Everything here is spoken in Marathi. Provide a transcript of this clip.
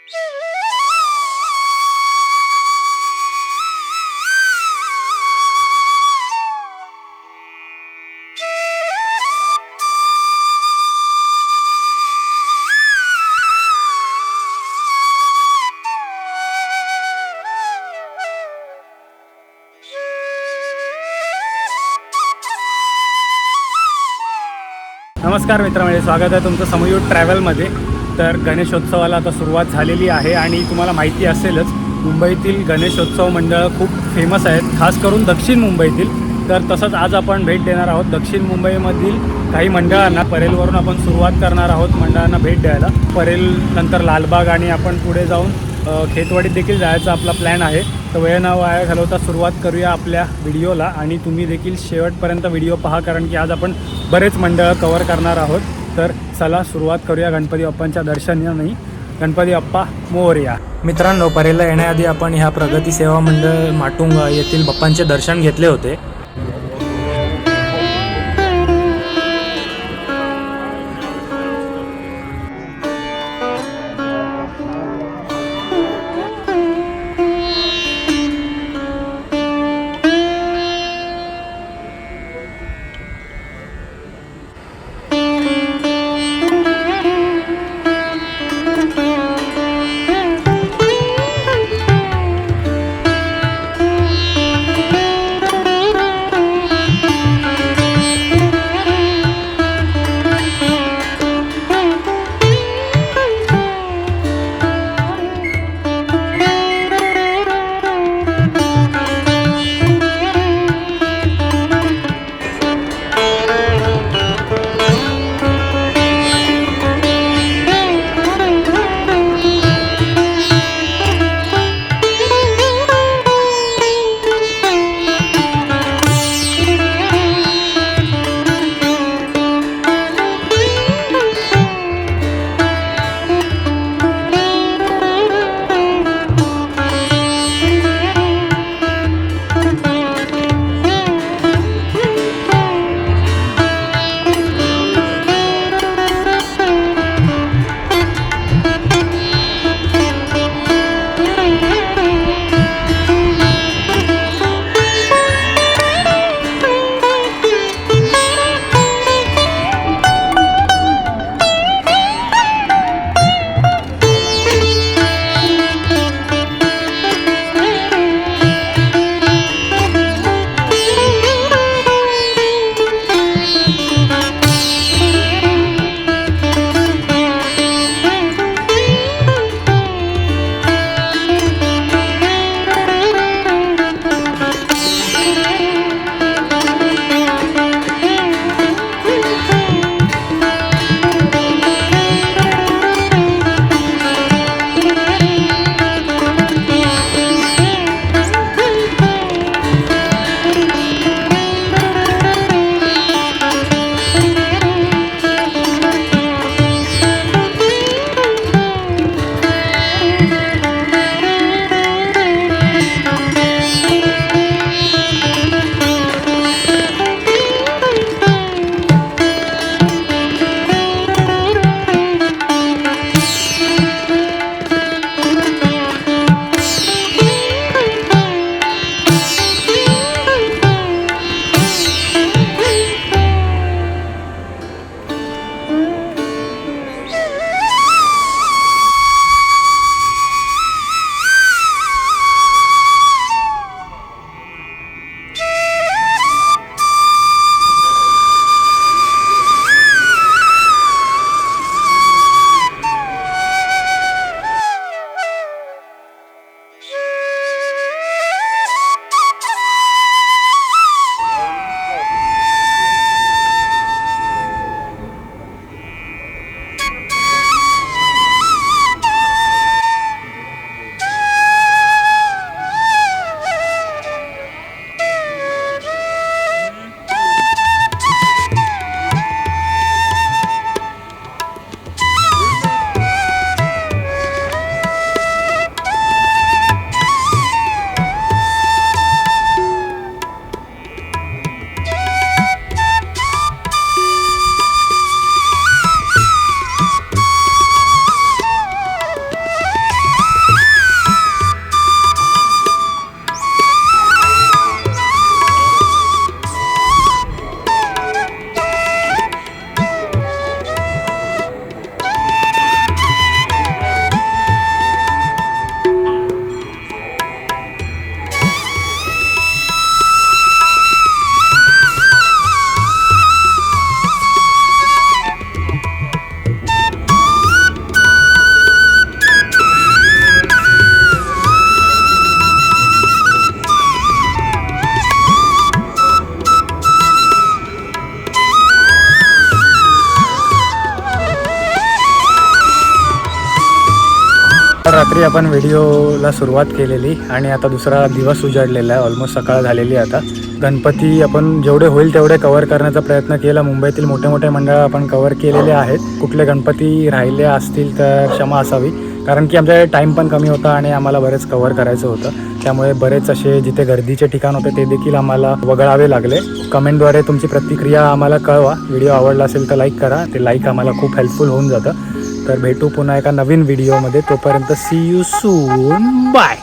नमस्कार मित्रांनो, स्वागत आहे तुमचं समयूथ ट्रॅव्हलमध्ये। तर गणेशोत्सवाला आता सुरुवात झालेली आहे आणि तुम्हाला माहिती असेलच मुंबईतील गणेशोत्सव मंडळ खूप फेमस आहेत, खास करून दक्षिण मुंबईतील। तर तसंच आज आपण भेट देणार आहोत दक्षिण मुंबईमधील काही मंडळांना। परेलवरून आपण सुरुवात करणार आहोत मंडळांना भेट द्यायला। परेल नंतर लालबाग आणि आपण पुढे जाऊन खेतवाडीत देखील जायचा आपला प्लॅन आहे। तर वेळ न वाया घालवता सुरुवात करूया आपल्या व्हिडिओला आणि तुम्ही देखील शेवटपर्यंत व्हिडिओ पहा, कारण की आज आपण बरेच मंडळ कव्हर करणार आहोत। तर चला सुरुवात करूया गणपती बाप्पांच्या दर्शनाने। गणपती बाप्पा मोरया। मित्रांनो, परेलला येण्याआधी आपण ह्या प्रगती सेवा मंडळ माटुंगा येथील बाप्पांचे दर्शन घेतले होते। रात्री आपण व्हिडिओला सुरुवात केलेली आणि आता दुसरा दिवस उजाडलेला आहे. ऑलमोस्ट सकाळ झालेली आहे. आता गणपती आपण जेवढे होईल तेवढे कव्हर करण्याचा प्रयत्न केला. मुंबईतील मोठे मोठे मंडळ आपण कव्हर केलेले आहेत. कुठले गणपती राहिले असतील तर क्षमा असावी, कारण की आमच्याकडे टाईम पण कमी होता आणि आम्हाला बरेच कव्हर करायचं होतं. त्यामुळे बरेच असे जिथे गर्दीचे ठिकाण होते ते देखील आम्हाला वगळावे लागले. कमेंटद्वारे तुमची प्रतिक्रिया आम्हाला कळवा. व्हिडिओ आवडला असेल तर लाईक करा. ते लाईक आम्हाला खूप हेल्पफुल होऊन जातं. तर भेटू पुन्हा एका नवीन व्हिडिओमध्ये. तोपर्यंत सी यू सून. बाय.